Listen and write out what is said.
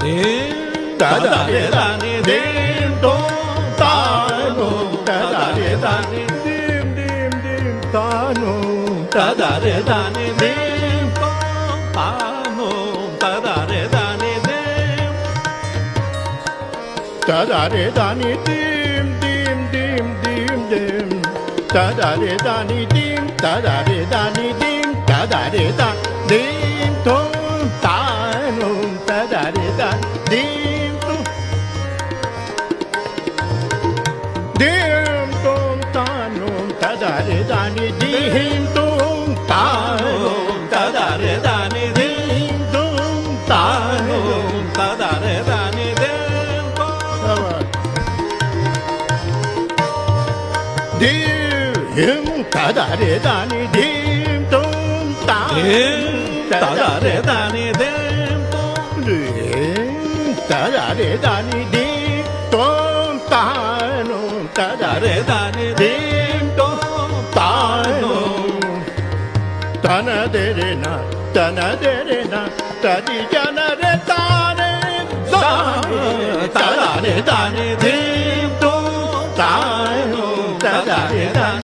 da da re da ni dim dom ta no da da re da ni dim dim dim ta no da da re da ni dim dom ta no da da re da ni dim da da re da ni dim dim dim dim dim da da re da ni dim da da re da ni dim da da re da dim dom ta no da da re da dim dom dim dom ta no da da re da ni dim dom ta no da da re da ni dim dom ta no da da re da ni dim dom dim da da re da ni dim dom ta da da re da ni dim dom da da re da ni dim dom ta no da da re da ni dim dom ta no ta na de re na ta na de re na ta di ja na re ta re da da re da ni dim